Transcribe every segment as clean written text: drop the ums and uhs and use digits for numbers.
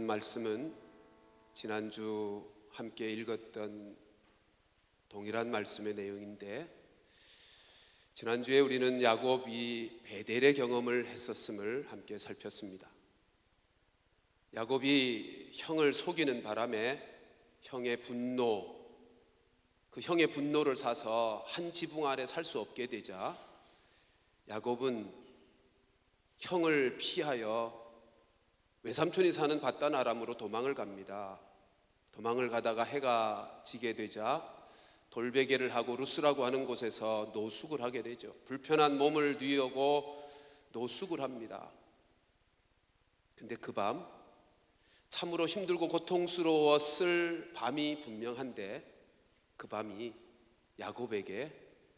말씀은 지난주 함께 읽었던 동일한 말씀의 내용인데, 지난주에 우리는 야곱이 베델의 경험을 했었음을 함께 살폈습니다. 야곱이 형을 속이는 바람에 형의 분노를 사서 한 지붕 아래 살 수 없게 되자 야곱은 형을 피하여 외삼촌이 사는 밧단 아람으로 도망을 갑니다. 도망을 가다가 해가 지게 되자 돌베개를 하고 루스라고 하는 곳에서 노숙을 하게 되죠. 불편한 몸을 뉘우고 노숙을 합니다. 근데 그 밤 참으로 힘들고 고통스러웠을 밤이 분명한데, 그 밤이 야곱에게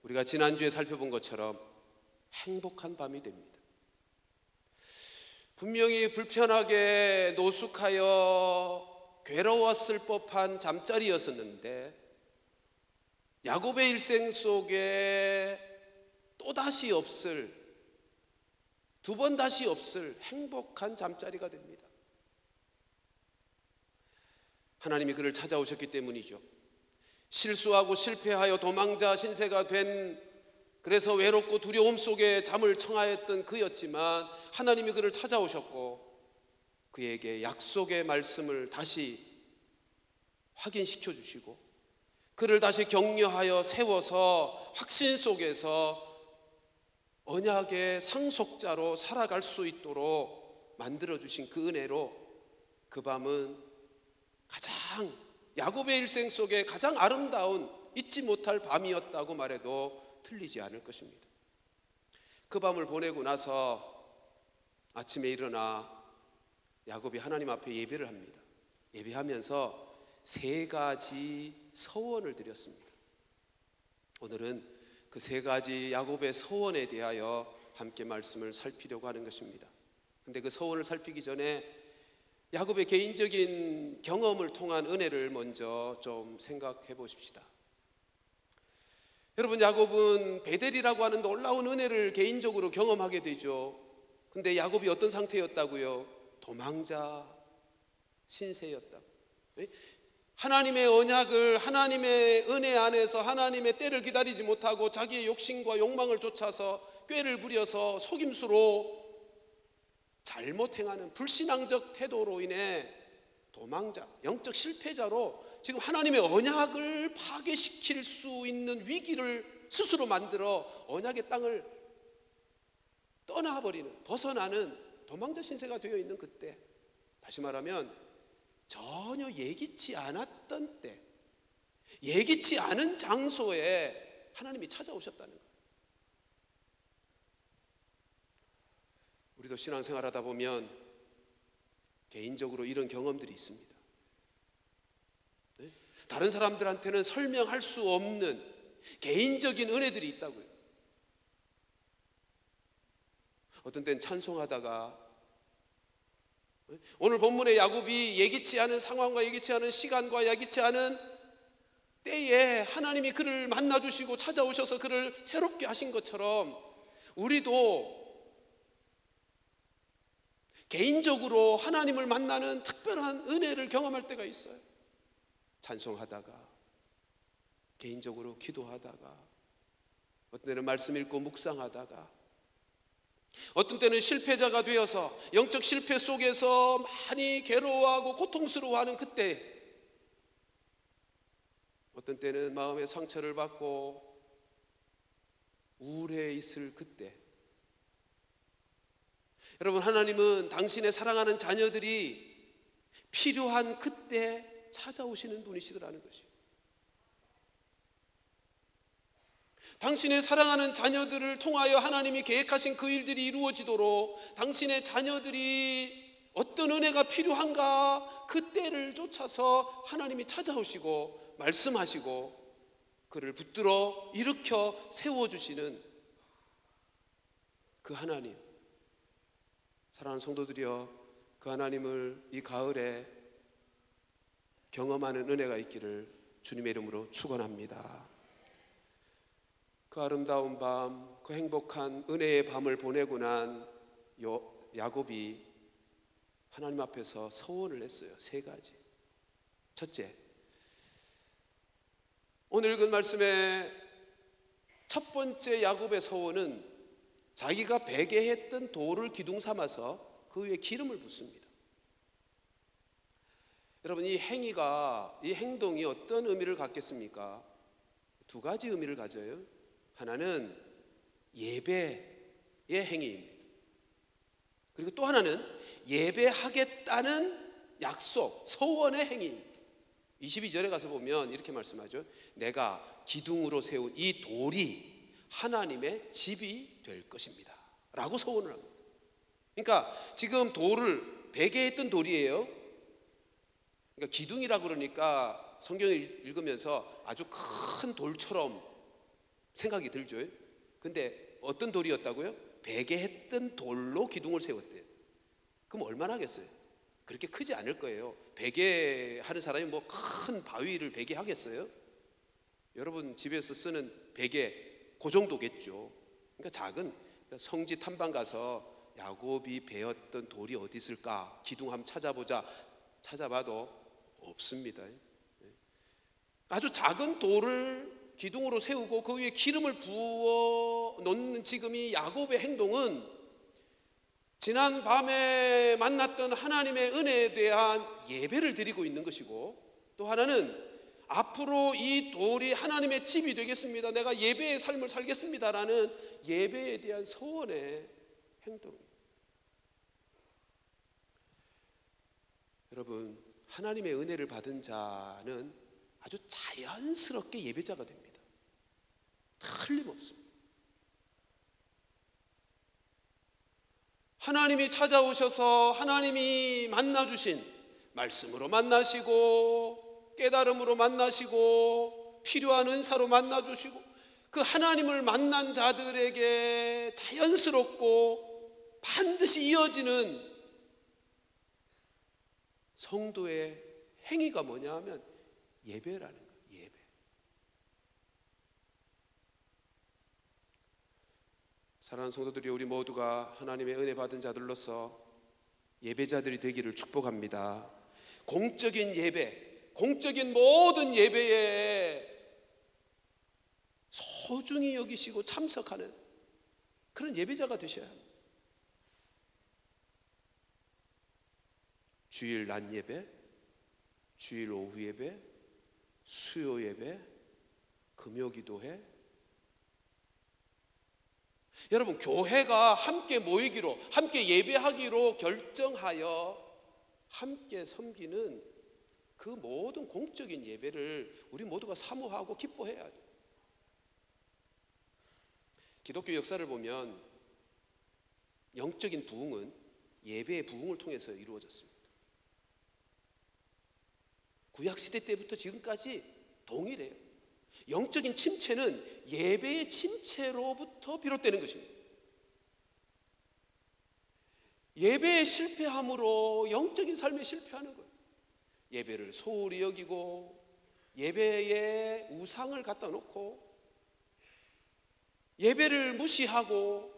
우리가 지난주에 살펴본 것처럼 행복한 밤이 됩니다. 분명히 불편하게 노숙하여 괴로웠을 법한 잠자리였었는데, 야곱의 일생 속에 또다시 없을, 두 번 다시 없을 행복한 잠자리가 됩니다. 하나님이 그를 찾아오셨기 때문이죠. 실수하고 실패하여 도망자 신세가 된, 그래서 외롭고 두려움 속에 잠을 청하였던 그였지만 하나님이 그를 찾아오셨고 그에게 약속의 말씀을 다시 확인시켜 주시고 그를 다시 격려하여 세워서 확신 속에서 언약의 상속자로 살아갈 수 있도록 만들어주신 그 은혜로 그 밤은 야곱의 일생 속에 가장 아름다운 잊지 못할 밤이었다고 말해도 틀리지 않을 것입니다. 그 밤을 보내고 나서 아침에 일어나 야곱이 하나님 앞에 예배를 합니다. 예배하면서 3가지 서원을 드렸습니다. 오늘은 그 3가지 야곱의 서원에 대하여 함께 말씀을 살피려고 하는 것입니다. 그런데 그 서원을 살피기 전에 야곱의 개인적인 경험을 통한 은혜를 먼저 좀 생각해 보십시다. 여러분, 야곱은 베델이라고 하는 놀라운 은혜를 개인적으로 경험하게 되죠. 근데 야곱이 어떤 상태였다고요? 도망자 신세였다고. 하나님의 언약을, 하나님의 은혜 안에서 하나님의 때를 기다리지 못하고 자기의 욕심과 욕망을 쫓아서 꾀를 부려서 속임수로 잘못 행하는 불신앙적 태도로 인해 도망자, 영적 실패자로 지금 하나님의 언약을 파괴시킬 수 있는 위기를 스스로 만들어 언약의 땅을 떠나버리는, 벗어나는 도망자 신세가 되어 있는 그때, 다시 말하면 전혀 예기치 않았던 때, 예기치 않은 장소에 하나님이 찾아오셨다는 거예요. 우리도 신앙생활하다 보면 개인적으로 이런 경험들이 있습니다. 다른 사람들한테는 설명할 수 없는 개인적인 은혜들이 있다고요. 어떤 때는 찬송하다가, 오늘 본문의 야곱이 예기치 않은 상황과 예기치 않은 시간과 예기치 않은 때에 하나님이 그를 만나주시고 찾아오셔서 그를 새롭게 하신 것처럼 우리도 개인적으로 하나님을 만나는 특별한 은혜를 경험할 때가 있어요. 찬송하다가, 개인적으로 기도하다가, 어떤 때는 말씀 읽고 묵상하다가, 어떤 때는 실패자가 되어서 영적 실패 속에서 많이 괴로워하고 고통스러워하는 그때, 어떤 때는 마음의 상처를 받고 우울해 있을 그때, 여러분, 하나님은 당신의 사랑하는 자녀들이 필요한 그때 찾아오시는 분이시더라는 것이에요. 당신의 사랑하는 자녀들을 통하여 하나님이 계획하신 그 일들이 이루어지도록 당신의 자녀들이 어떤 은혜가 필요한가, 그때를 쫓아서 하나님이 찾아오시고 말씀하시고 그를 붙들어 일으켜 세워주시는 그 하나님, 사랑하는 성도들이여, 그 하나님을 이 가을에 경험하는 은혜가 있기를 주님의 이름으로 축원합니다. 그 아름다운 밤, 그 행복한 은혜의 밤을 보내고 난 야곱이 하나님 앞에서 서원을 했어요. 세 가지. 첫째, 오늘 읽은 말씀의 첫 번째 야곱의 서원은 자기가 베개했던 돌을 기둥 삼아서 그 위에 기름을 붓습니다. 여러분, 이 행동이 어떤 의미를 갖겠습니까? 두 가지 의미를 가져요. 하나는 예배의 행위입니다. 그리고 또 하나는 예배하겠다는 약속, 서원의 행위입니다. 22절에 가서 보면 이렇게 말씀하죠. 내가 기둥으로 세운 이 돌이 하나님의 집이 될 것입니다 라고 서원을 합니다. 그러니까 지금 돌을 베개했던 돌이에요. 그러니까 기둥이라고 그러니까 성경을 읽으면서 아주 큰 돌처럼 생각이 들죠. 근데 어떤 돌이었다고요? 베개했던 돌로 기둥을 세웠대요. 그럼 얼마나 하겠어요? 그렇게 크지 않을 거예요. 베개하는 사람이 뭐 큰 바위를 베개하겠어요? 여러분 집에서 쓰는 베개 그 정도겠죠. 그러니까 작은, 성지 탐방 가서 야곱이 베었던 돌이 어디 있을까 기둥 한번 찾아보자. 찾아봐도 없습니다. 아주 작은 돌을 기둥으로 세우고 그 위에 기름을 부어 놓는 지금 이 야곱의 행동은 지난 밤에 만났던 하나님의 은혜에 대한 예배를 드리고 있는 것이고, 또 하나는 앞으로 이 돌이 하나님의 집이 되겠습니다, 내가 예배의 삶을 살겠습니다라는 예배에 대한 소원의 행동입니다. 여러분, 하나님의 은혜를 받은 자는 아주 자연스럽게 예배자가 됩니다. 틀림없습니다. 하나님이 찾아오셔서 하나님이 만나주신 말씀으로 만나시고 깨달음으로 만나시고 필요한 은사로 만나주시고, 그 하나님을 만난 자들에게 자연스럽고 반드시 이어지는 성도의 행위가 뭐냐 하면 예배라는 거예요. 예배. 사랑하는 성도들이, 우리 모두가 하나님의 은혜 받은 자들로서 예배자들이 되기를 축복합니다. 공적인 예배, 공적인 모든 예배에 소중히 여기시고 참석하는 그런 예배자가 되셔야 합니다. 주일 낮 예배, 주일 오후 예배, 수요 예배, 금요 기도회. 여러분, 교회가 함께 모이기로, 함께 예배하기로 결정하여 함께 섬기는 그 모든 공적인 예배를 우리 모두가 사모하고 기뻐해야 돼요. 기독교 역사를 보면 영적인 부흥은 예배의 부흥을 통해서 이루어졌습니다. 구약시대 때부터 지금까지 동일해요. 영적인 침체는 예배의 침체로부터 비롯되는 것입니다. 예배에 실패함으로 영적인 삶에 실패하는 거예요. 예배를 소홀히 여기고 예배에 우상을 갖다 놓고 예배를 무시하고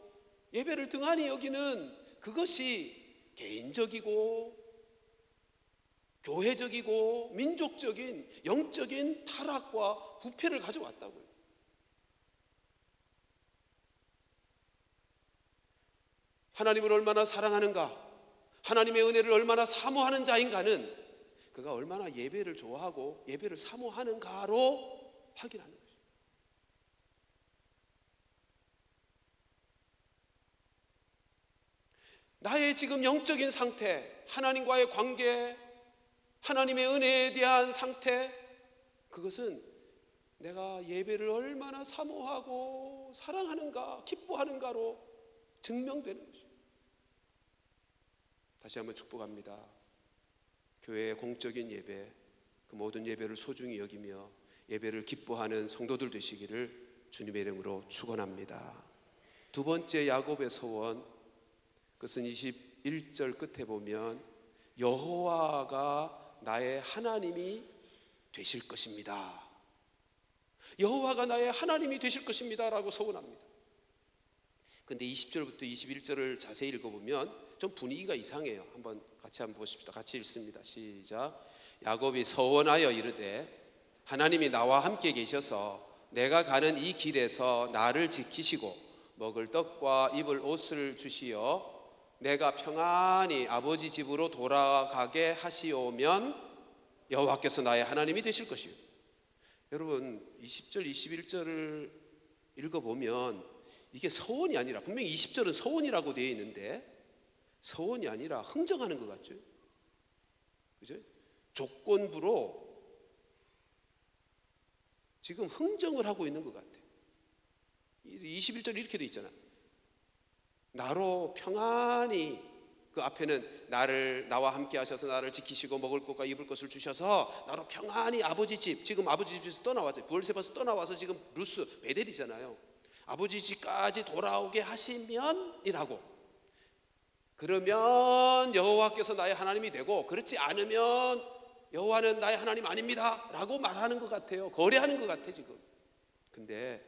예배를 등한히 여기는 그것이 개인적이고 교회적이고 민족적인 영적인 타락과 부패를 가져왔다고요. 하나님을 얼마나 사랑하는가, 하나님의 은혜를 얼마나 사모하는 자인가는 그가 얼마나 예배를 좋아하고 예배를 사모하는가로 확인하는 것입니다. 나의 지금 영적인 상태, 하나님과의 관계, 하나님의 은혜에 대한 상태, 그것은 내가 예배를 얼마나 사모하고 사랑하는가, 기뻐하는가로 증명되는 것입니다. 다시 한번 축복합니다. 교회의 공적인 예배, 그 모든 예배를 소중히 여기며 예배를 기뻐하는 성도들 되시기를 주님의 이름으로 축원합니다. 두 번째 야곱의 소원, 그것은 21절 끝에 보면 여호와가 나의 하나님이 되실 것입니다. 여호와가 나의 하나님이 되실 것입니다 라고 소원합니다. 그런데 20절부터 21절을 자세히 읽어보면 좀 분위기가 이상해요. 같이 한번 보십시다. 같이 읽습니다. 시작. 야곱이 서원하여 이르되 하나님이 나와 함께 계셔서 내가 가는 이 길에서 나를 지키시고 먹을 떡과 입을 옷을 주시어 내가 평안히 아버지 집으로 돌아가게 하시오면 여호와께서 나의 하나님이 되실 것이요. 여러분 20절 21절을 읽어보면 이게 서원이 아니라, 분명히 20절은 서원이라고 되어 있는데 서원이 아니라 흥정하는 것 같죠. 그죠? 조건부로 지금 흥정을 하고 있는 것 같아. 21절 이렇게 되어 있잖아. 나로 평안히, 그 앞에는 나와 함께 하셔서 나를 지키시고 먹을 것과 입을 것을 주셔서 나로 평안히 아버지 집, 지금 아버지 집에서 떠나왔죠. 부엘세바에서 떠나와서 지금 루스 베델이잖아요. 아버지 집까지 돌아오게 하시면 이라고. 그러면 여호와께서 나의 하나님이 되고, 그렇지 않으면 여호와는 나의 하나님 아닙니다 라고 말하는 것 같아요. 거래하는 것 같아 지금. 근데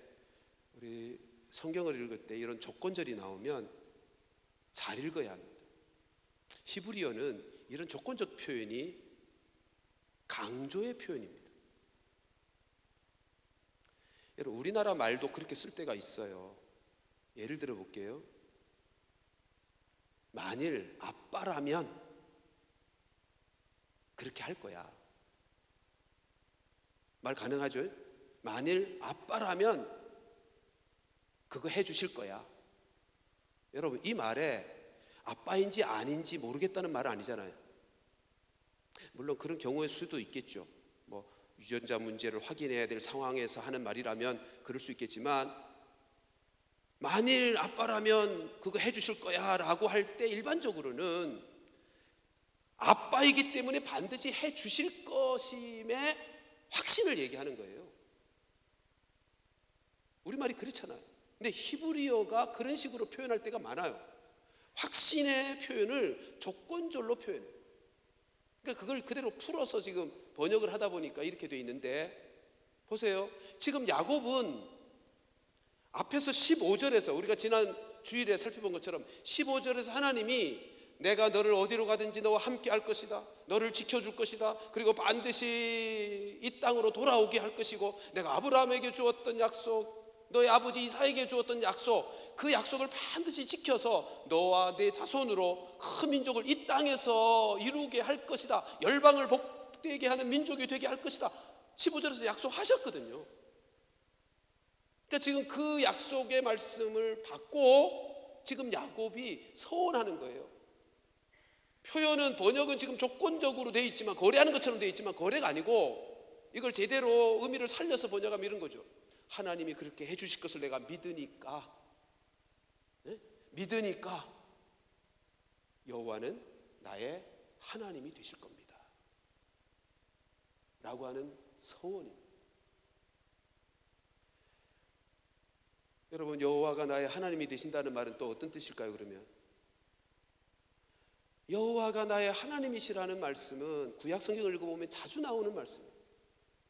우리 성경을 읽을 때 이런 조건절이 나오면 잘 읽어야 합니다. 히브리어는 이런 조건적 표현이 강조의 표현입니다. 여러분 우리나라 말도 그렇게 쓸 때가 있어요. 예를 들어 볼게요. 만일 아빠라면 그렇게 할 거야. 말 가능하죠? 만일 아빠라면 그거 해 주실 거야. 여러분 이 말에 아빠인지 아닌지 모르겠다는 말은 아니잖아요. 물론 그런 경우의 수도 있겠죠. 뭐 유전자 문제를 확인해야 될 상황에서 하는 말이라면 그럴 수 있겠지만, 만일 아빠라면 그거 해 주실 거야 라고 할 때 일반적으로는 아빠이기 때문에 반드시 해 주실 것임의 확신을 얘기하는 거예요. 우리말이 그렇잖아요. 근데 히브리어가 그런 식으로 표현할 때가 많아요. 확신의 표현을 조건절로 표현해요. 그러니까 그걸 그대로 풀어서 지금 번역을 하다 보니까 이렇게 돼 있는데, 보세요. 지금 야곱은 앞에서 15절에서 우리가 지난 주일에 살펴본 것처럼 15절에서 하나님이 내가 너를 어디로 가든지 너와 함께 할 것이다, 너를 지켜줄 것이다, 그리고 반드시 이 땅으로 돌아오게 할 것이고, 내가 아브라함에게 주었던 약속, 너의 아버지 이삭에게 주었던 약속, 그 약속을 반드시 지켜서 너와 내 자손으로 큰 민족을 이 땅에서 이루게 할 것이다, 열방을 복되게 하는 민족이 되게 할 것이다, 15절에서 약속하셨거든요. 그러니까 지금 그 약속의 말씀을 받고 지금 야곱이 서원하는 거예요. 표현은, 번역은 지금 조건적으로 되어 있지만, 거래하는 것처럼 되어 있지만 거래가 아니고, 이걸 제대로 의미를 살려서 번역하면 이런 거죠. 하나님이 그렇게 해주실 것을 내가 믿으니까, 믿으니까 여호와는 나의 하나님이 되실 겁니다 라고 하는 서원입니다. 여러분 여호와가 나의 하나님이 되신다는 말은 또 어떤 뜻일까요? 그러면 여호와가 나의 하나님이시라는 말씀은 구약 성경을 읽어보면 자주 나오는 말씀이에요.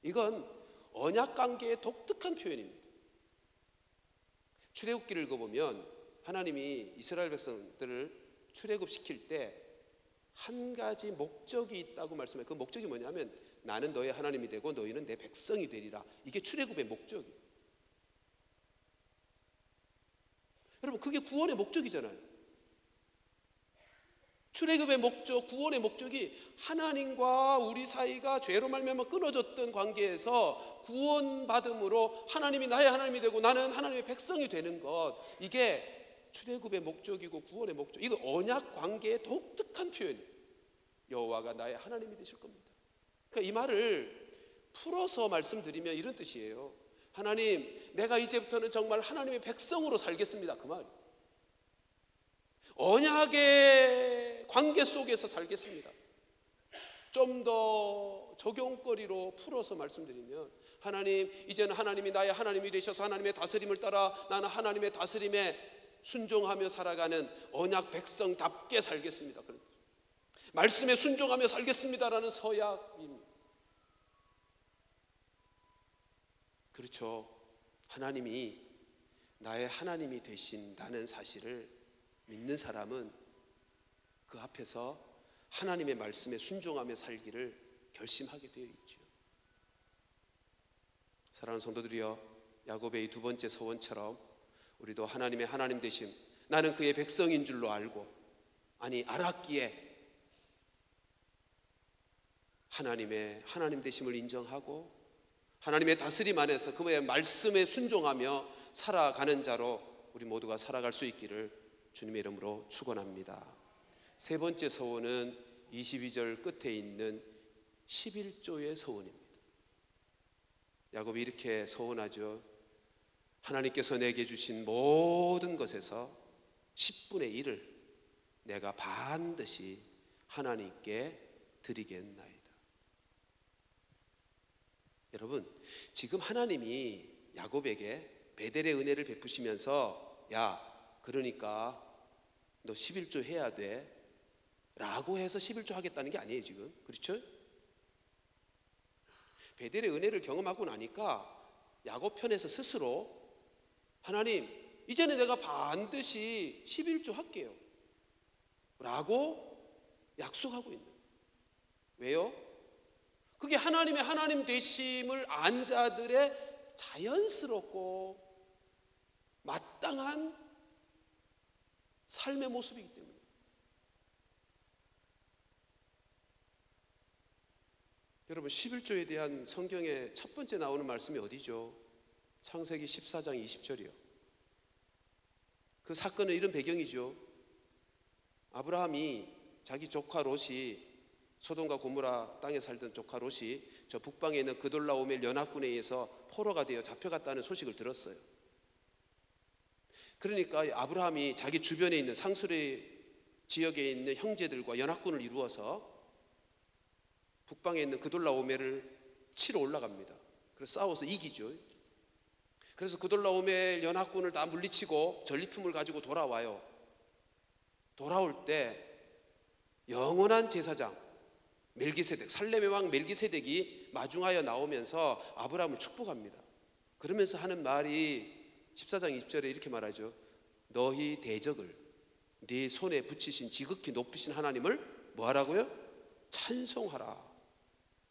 이건 언약관계의 독특한 표현입니다. 출애굽기를 읽어보면 하나님이 이스라엘 백성들을 출애굽시킬 때 한 가지 목적이 있다고 말씀해요. 그 목적이 뭐냐면 나는 너의 하나님이 되고 너희는 내 백성이 되리라. 이게 출애굽의 목적이에요. 여러분 그게 구원의 목적이잖아요. 출애굽의 목적, 구원의 목적이 하나님과 우리 사이가 죄로 말미암아 끊어졌던 관계에서 구원받음으로 하나님이 나의 하나님이 되고 나는 하나님의 백성이 되는 것, 이게 출애굽의 목적이고 구원의 목적, 이거 언약 관계의 독특한 표현이에요. 여호와가 나의 하나님이 되실 겁니다. 그러니까 이 말을 풀어서 말씀드리면 이런 뜻이에요. 하나님, 내가 이제부터는 정말 하나님의 백성으로 살겠습니다. 그 말이에요. 언약의 관계 속에서 살겠습니다. 좀 더 적용거리로 풀어서 말씀드리면, 하나님, 이제는 하나님이 나의 하나님이 되셔서 하나님의 다스림을 따라 나는 하나님의 다스림에 순종하며 살아가는 언약 백성답게 살겠습니다. 말씀에 순종하며 살겠습니다라는 서약입니다. 그렇죠. 하나님이 나의 하나님이 되신다는 사실을 믿는 사람은 그 앞에서 하나님의 말씀에 순종하며 살기를 결심하게 되어 있죠. 사랑하는 성도들이여, 야곱의 이 두 번째 서원처럼 우리도 하나님의 하나님 되심, 나는 그의 백성인 줄로 알고, 아니 알았기에 하나님의 하나님 되심을 인정하고 하나님의 다스림 안에서 그의 말씀에 순종하며 살아가는 자로 우리 모두가 살아갈 수 있기를 주님의 이름으로 축원합니다. 세 번째 서원은 22절 끝에 있는 11조의 서원입니다. 야곱이 이렇게 서원하죠. 하나님께서 내게 주신 모든 것에서 10분의 1을 내가 반드시 하나님께 드리겠나이다. 여러분, 지금 하나님이 야곱에게 베델의 은혜를 베푸시면서 야, 그러니까 너 11조 해야 돼 라고 해서 11조 하겠다는 게 아니에요 지금. 그렇죠? 베델의 은혜를 경험하고 나니까 야곱 편에서 스스로 하나님, 이제는 내가 반드시 11조 할게요 라고 약속하고 있는 거예요. 왜요? 그게 하나님의 하나님 되심을 안 자들의 자연스럽고 마땅한 삶의 모습이기 때문에. 여러분, 11조에 대한 성경의 첫 번째 나오는 말씀이 어디죠? 창세기 14장 20절이요. 그 사건은 이런 배경이죠. 아브라함이 자기 조카 롯이, 소돔과 고모라 땅에 살던 조카 롯이 저 북방에 있는 그돌라오멜 연합군에 의해서 포로가 되어 잡혀갔다는 소식을 들었어요. 그러니까 아브라함이 자기 주변에 있는 상수리 지역에 있는 형제들과 연합군을 이루어서 북방에 있는 그돌라오멜을 치러 올라갑니다. 그래서 싸워서 이기죠. 그래서 그돌라오멜 연합군을 다 물리치고 전리품을 가지고 돌아와요. 돌아올 때 영원한 제사장 멜기세덱, 살렘의 왕 멜기세덱이 마중하여 나오면서 아브라함을 축복합니다. 그러면서 하는 말이 14장 20절에 이렇게 말하죠. 너희 대적을 네 손에 붙이신 지극히 높이신 하나님을 뭐하라고요? 찬송하라.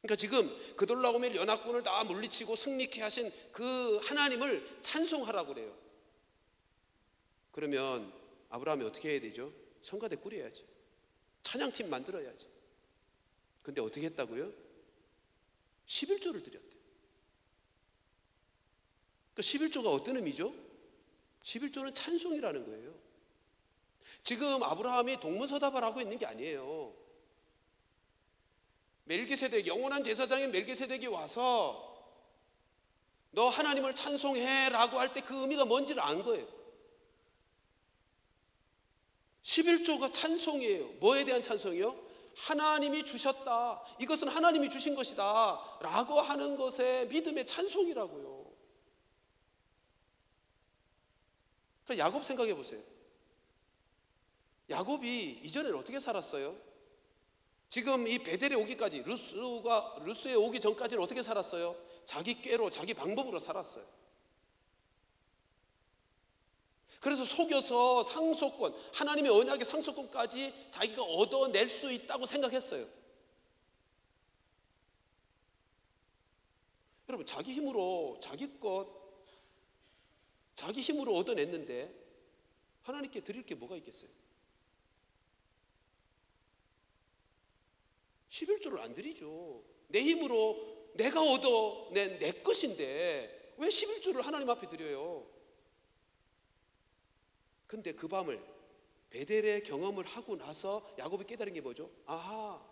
그러니까 지금 그돌라오멜 연합군을 다 물리치고 승리케 하신 그 하나님을 찬송하라고 그래요. 그러면 아브라함이 어떻게 해야 되죠? 성가대 꾸려야지. 찬양팀 만들어야지. 근데 어떻게 했다고요? 11조를 드렸대요. 그러니까 11조가 어떤 의미죠? 11조는 찬송이라는 거예요. 지금 아브라함이 동문서답을 하고 있는 게 아니에요. 멜기세덱, 영원한 제사장인 멜기세덱이 와서 너 하나님을 찬송해 라고 할 때 그 의미가 뭔지를 안 거예요. 11조가 찬송이에요. 뭐에 대한 찬송이요? 하나님이 주셨다, 이것은 하나님이 주신 것이다 라고 하는 것에 믿음의 찬송이라고요. 그러니까 야곱 생각해 보세요. 야곱이 이전에는 어떻게 살았어요? 지금 이 베델에 오기까지, 루스에 오기 전까지는 어떻게 살았어요? 자기 꾀로, 자기 방법으로 살았어요. 그래서 속여서 상속권, 하나님의 언약의 상속권까지 자기가 얻어낼 수 있다고 생각했어요. 여러분, 자기 힘으로 자기 것, 자기 힘으로 얻어냈는데 하나님께 드릴 게 뭐가 있겠어요? 11조를 안 드리죠. 내 힘으로 내가 얻어낸 내 것인데 왜 11조를 하나님 앞에 드려요? 근데 그 밤을 베델의 경험을 하고 나서 야곱이 깨달은 게 뭐죠? 아하,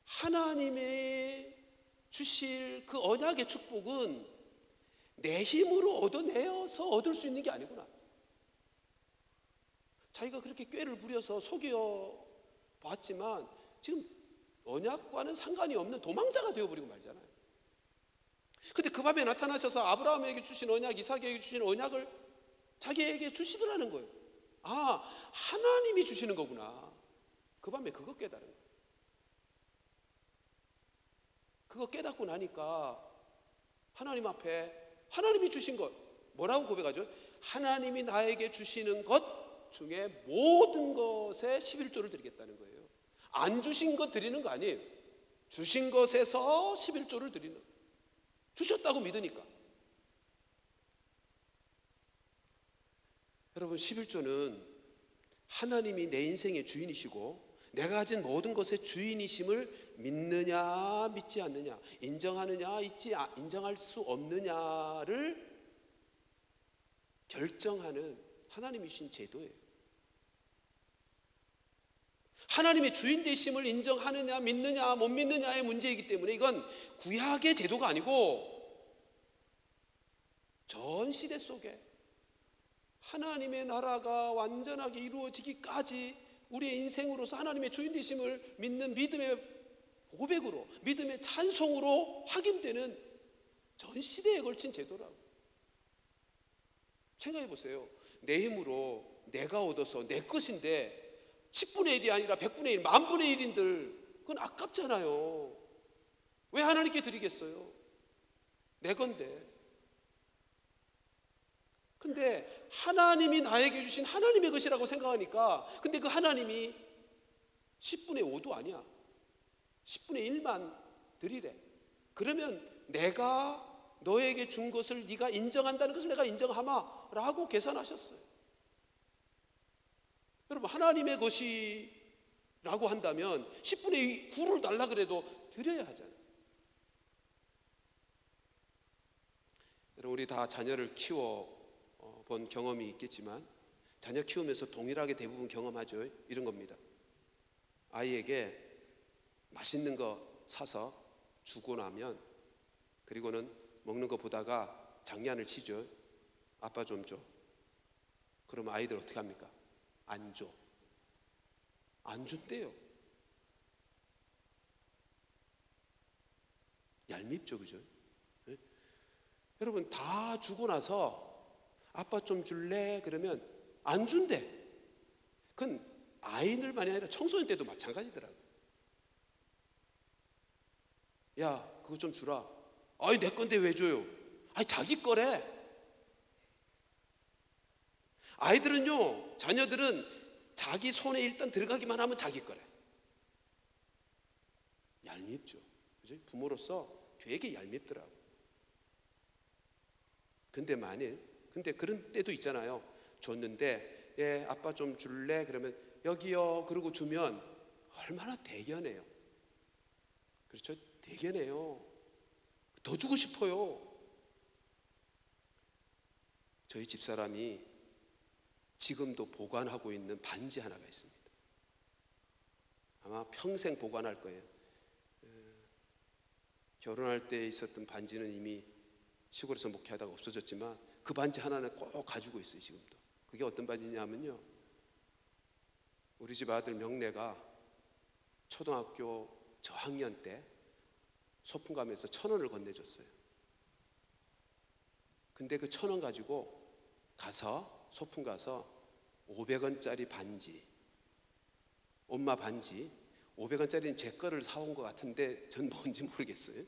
하나님의 주실 그 언약의 축복은 내 힘으로 얻어내어서 얻을 수 있는 게 아니구나. 자기가 그렇게 꾀를 부려서 속여 봤지만 지금 언약과는 상관이 없는 도망자가 되어버리고 말잖아요. 근데 그 밤에 나타나셔서 아브라함에게 주신 언약, 이삭에게 주신 언약을 자기에게 주시더라는 거예요. 아, 하나님이 주시는 거구나. 그 밤에 그거 깨달은 거예요. 그거 깨닫고 나니까 하나님 앞에 하나님이 주신 것, 뭐라고 고백하죠? 하나님이 나에게 주시는 것 중에 모든 것에 11조를 드리겠다는 거예요. 안 주신 것 드리는 거 아니에요. 주신 것에서 11조를 드리는, 주셨다고 믿으니까. 여러분, 11조는 하나님이 내 인생의 주인이시고 내가 가진 모든 것의 주인이심을 믿느냐 믿지 않느냐, 인정하느냐 인정할 수 없느냐를 결정하는 하나님이 주신 제도예요. 하나님의 주인 되심을 인정하느냐 믿느냐 못 믿느냐의 문제이기 때문에 이건 구약의 제도가 아니고 전 시대 속에 하나님의 나라가 완전하게 이루어지기까지 우리의 인생으로서 하나님의 주인 되심을 믿는 믿음의 고백으로, 믿음의 찬송으로 확인되는 전 시대에 걸친 제도라고. 생각해 보세요. 내 힘으로 내가 얻어서 내 것인데 10분의 1이 아니라 100분의 1, 만분의 1인들, 그건 아깝잖아요. 왜 하나님께 드리겠어요? 내 건데. 근데 하나님이 나에게 주신 하나님의 것이라고 생각하니까, 근데 그 하나님이 10분의 5도 아니야. 10분의 1만 드리래. 그러면 내가 너에게 준 것을 네가 인정한다는 것을 내가 인정하마 라고 계산하셨어요. 여러분, 하나님의 것이라고 한다면 10분의 9를 달라 그래도 드려야 하잖아요. 여러분, 우리 다 자녀를 키워 본 경험이 있겠지만 자녀 키우면서 동일하게 대부분 경험하죠. 이런 겁니다. 아이에게 맛있는 거 사서 주고 나면, 그리고는 먹는 거 보다가 장난을 치죠. 아빠 좀 줘. 그러면 아이들 어떻게 합니까? 안 줘. 안 준대요. 얄밉죠, 그죠? 네? 여러분, 다 주고 나서 아빠 좀 줄래? 그러면 안 준대. 그건 아이들만이 아니라 청소년 때도 마찬가지더라고요. 야, 그거 좀 주라. 아이, 내 건데 왜 줘요? 아이, 자기 거래. 아이들은요, 자녀들은 자기 손에 일단 들어가기만 하면 자기 거래. 얄밉죠. 그죠? 부모로서 되게 얄밉더라고. 근데 그런 때도 있잖아요. 줬는데, 예, 아빠 좀 줄래? 그러면 여기요. 그러고 주면 얼마나 대견해요. 그렇죠? 대견해요. 더 주고 싶어요. 저희 집사람이 지금도 보관하고 있는 반지 하나가 있습니다. 아마 평생 보관할 거예요. 결혼할 때 있었던 반지는 이미 시골에서 목회하다가 없어졌지만 그 반지 하나는 꼭 가지고 있어요. 지금도. 그게 어떤 반지냐면요, 우리 집 아들 명래가 초등학교 저학년 때 소풍 가면서 1,000원을 건네줬어요. 근데 그 1,000원 가지고 소풍 가서 500원짜리 반지, 엄마 반지, 500원짜리는 제 거를 사온 것 같은데 전 뭔지 모르겠어요.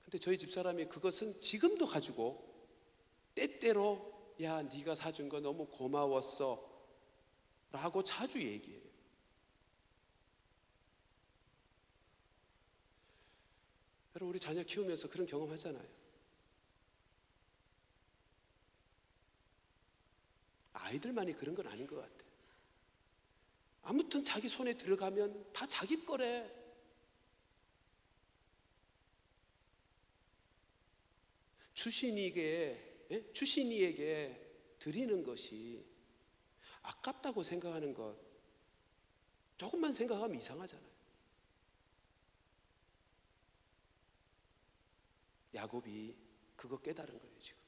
근데 저희 집사람이 그것은 지금도 가지고 때때로 야, 네가 사준 거 너무 고마웠어 라고 자주 얘기해요. 여러분, 우리 자녀 키우면서 그런 경험 하잖아요. 아이들만이 그런 건 아닌 것 같아요. 아무튼 자기 손에 들어가면 다 자기 거래. 주신이에게 드리는 것이 아깝다고 생각하는 것, 조금만 생각하면 이상하잖아요. 야곱이 그거 깨달은 거예요, 지금.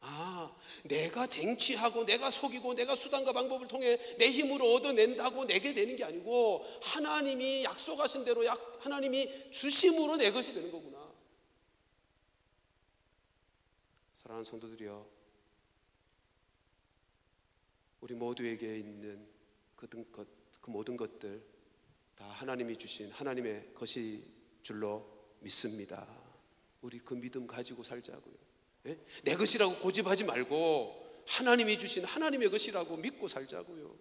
아, 내가 쟁취하고 내가 속이고 내가 수단과 방법을 통해 내 힘으로 얻어낸다고 내게 되는 게 아니고 하나님이 약속하신 대로 하나님이 주심으로 내 것이 되는 거구나. 사랑하는 성도들이여, 우리 모두에게 있는 그 모든 것들 다 하나님이 주신 하나님의 것이 줄로 믿습니다. 우리 그 믿음 가지고 살자고요. 예? 내 것이라고 고집하지 말고 하나님이 주신 하나님의 것이라고 믿고 살자고요.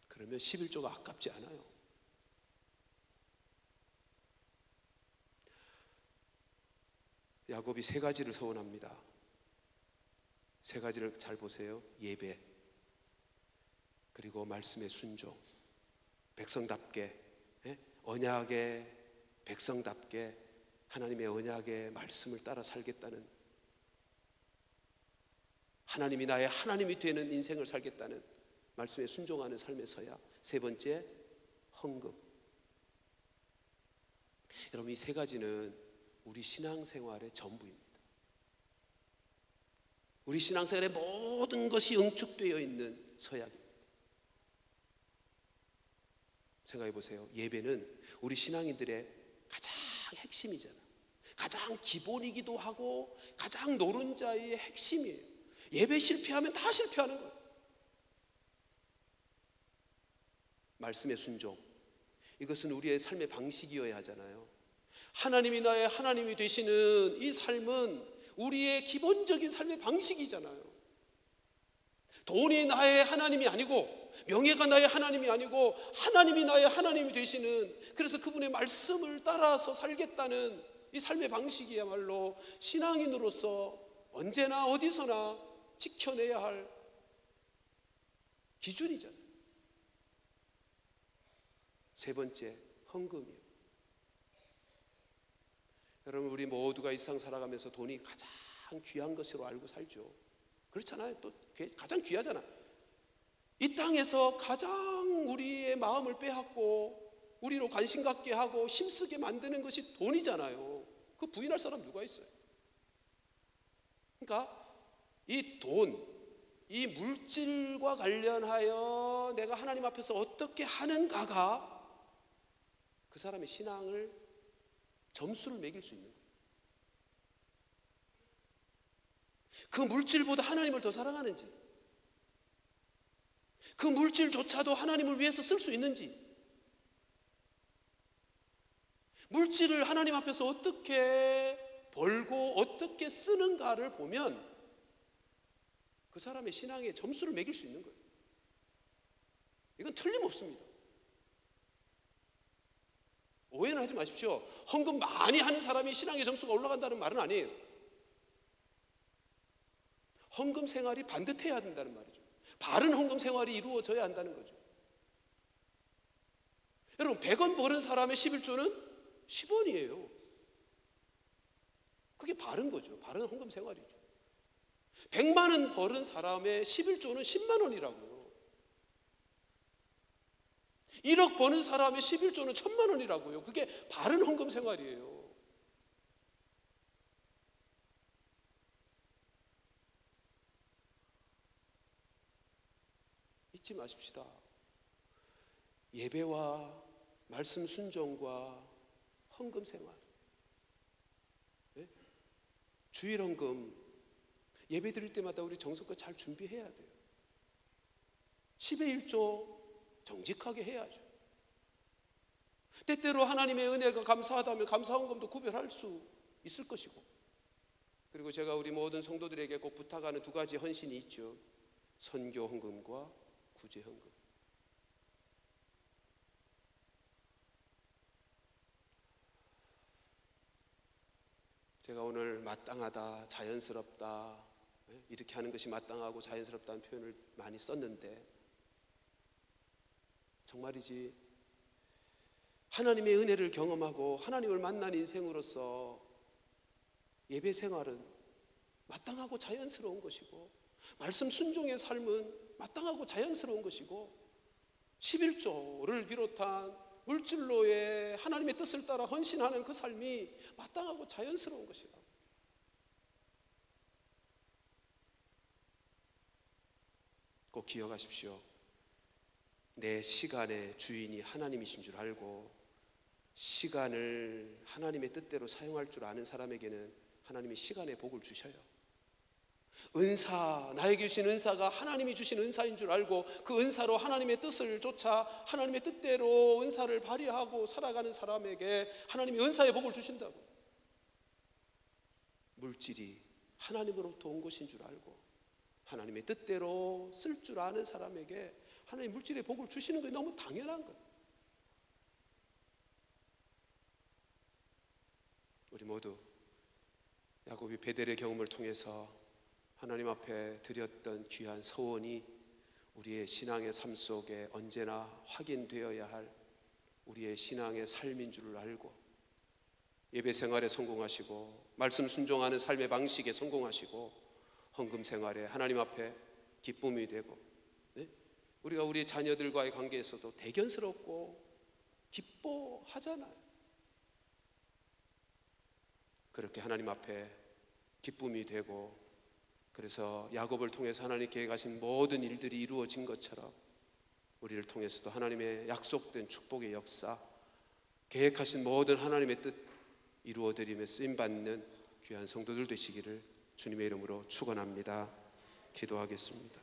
그러면 11조가 아깝지 않아요. 야곱이 세 가지를 서원합니다. 세 가지를 잘 보세요. 예배, 그리고 말씀의 순종, 백성답게, 언약의 백성답게 하나님의 언약의 말씀을 따라 살겠다는, 하나님이 나의 하나님이 되는 인생을 살겠다는 말씀에 순종하는 삶의 서약. 세 번째, 헌금. 여러분, 이 세 가지는 우리 신앙생활의 전부입니다. 우리 신앙생활의 모든 것이 응축되어 있는 서약입니다. 생각해 보세요. 예배는 우리 신앙인들의 가장 핵심이잖아. 가장 기본이기도 하고 가장 노른자의 핵심이에요. 예배 실패하면 다 실패하는 거예요. 말씀의 순종, 이것은 우리의 삶의 방식이어야 하잖아요. 하나님이 나의 하나님이 되시는 이 삶은 우리의 기본적인 삶의 방식이잖아요. 돈이 나의 하나님이 아니고, 명예가 나의 하나님이 아니고, 하나님이 나의 하나님이 되시는, 그래서 그분의 말씀을 따라서 살겠다는 이 삶의 방식이야말로 신앙인으로서 언제나 어디서나 지켜내야 할 기준이잖아요. 세 번째, 헌금이에요. 여러분, 우리 모두가 이 세상 살아가면서 돈이 가장 귀한 것으로 알고 살죠. 그렇잖아요. 또 가장 귀하잖아. 이 땅에서 가장 우리의 마음을 빼앗고 우리로 관심 갖게 하고 힘쓰게 만드는 것이 돈이잖아요. 그 부인할 사람 누가 있어요? 그러니까 이 돈, 이 물질과 관련하여 내가 하나님 앞에서 어떻게 하는가가 그 사람의 신앙을 점수를 매길 수 있는 거예요. 그 물질보다 하나님을 더 사랑하는지, 그 물질조차도 하나님을 위해서 쓸 수 있는지, 물질을 하나님 앞에서 어떻게 벌고 어떻게 쓰는가를 보면 그 사람의 신앙의 점수를 매길 수 있는 거예요. 이건 틀림없습니다. 오해는 하지 마십시오. 헌금 많이 하는 사람이 신앙의 점수가 올라간다는 말은 아니에요. 헌금 생활이 반듯해야 된다는 말이죠. 바른 헌금 생활이 이루어져야 한다는 거죠. 여러분, 100원 버는 사람의 11조는 10원이에요. 그게 바른 거죠. 바른 헌금 생활이죠. 100만 원 버는 사람의 11조는 10만 원이라고요. 1억 버는 사람의 11조는 1000만 원이라고요. 그게 바른 헌금 생활이에요. 잊지 마십시다. 예배와 말씀 순종과 헌금 생활, 주일 헌금, 예배 드릴 때마다 우리 정성껏 잘 준비해야 돼요. 10의 1조 정직하게 해야죠. 때때로 하나님의 은혜가 감사하다면 감사 헌금도 구별할 수 있을 것이고, 그리고 제가 우리 모든 성도들에게 꼭 부탁하는 두 가지 헌신이 있죠. 선교 헌금과 구제 헌금. 제가 오늘 마땅하다, 자연스럽다, 이렇게 하는 것이 마땅하고 자연스럽다는 표현을 많이 썼는데, 정말이지 하나님의 은혜를 경험하고 하나님을 만난 인생으로서 예배 생활은 마땅하고 자연스러운 것이고, 말씀 순종의 삶은 마땅하고 자연스러운 것이고, 11조를 비롯한 물질로의 하나님의 뜻을 따라 헌신하는 그 삶이 마땅하고 자연스러운 것이다. 꼭 기억하십시오. 내 시간의 주인이 하나님이신 줄 알고 시간을 하나님의 뜻대로 사용할 줄 아는 사람에게는 하나님이 시간의 복을 주셔요. 은사, 나에게 주신 은사가 하나님이 주신 은사인 줄 알고 그 은사로 하나님의 뜻을 쫓아 하나님의 뜻대로 은사를 발휘하고 살아가는 사람에게 하나님이 은사의 복을 주신다고. 물질이 하나님으로부터 온 것인 줄 알고 하나님의 뜻대로 쓸 줄 아는 사람에게 하나님 물질의 복을 주시는 게 너무 당연한 거예요. 우리 모두 야곱이 베델의 경험을 통해서 하나님 앞에 드렸던 귀한 서원이 우리의 신앙의 삶 속에 언제나 확인되어야 할 우리의 신앙의 삶인 줄 알고 예배 생활에 성공하시고 말씀 순종하는 삶의 방식에 성공하시고 헌금 생활에 하나님 앞에 기쁨이 되고, 네? 우리가 우리 자녀들과의 관계에서도 대견스럽고 기뻐하잖아요. 그렇게 하나님 앞에 기쁨이 되고, 그래서 야곱을 통해서 하나님 계획하신 모든 일들이 이루어진 것처럼 우리를 통해서도 하나님의 약속된 축복의 역사, 계획하신 모든 하나님의 뜻 이루어드림에 쓰임받는 귀한 성도들 되시기를 주님의 이름으로 축원합니다. 기도하겠습니다.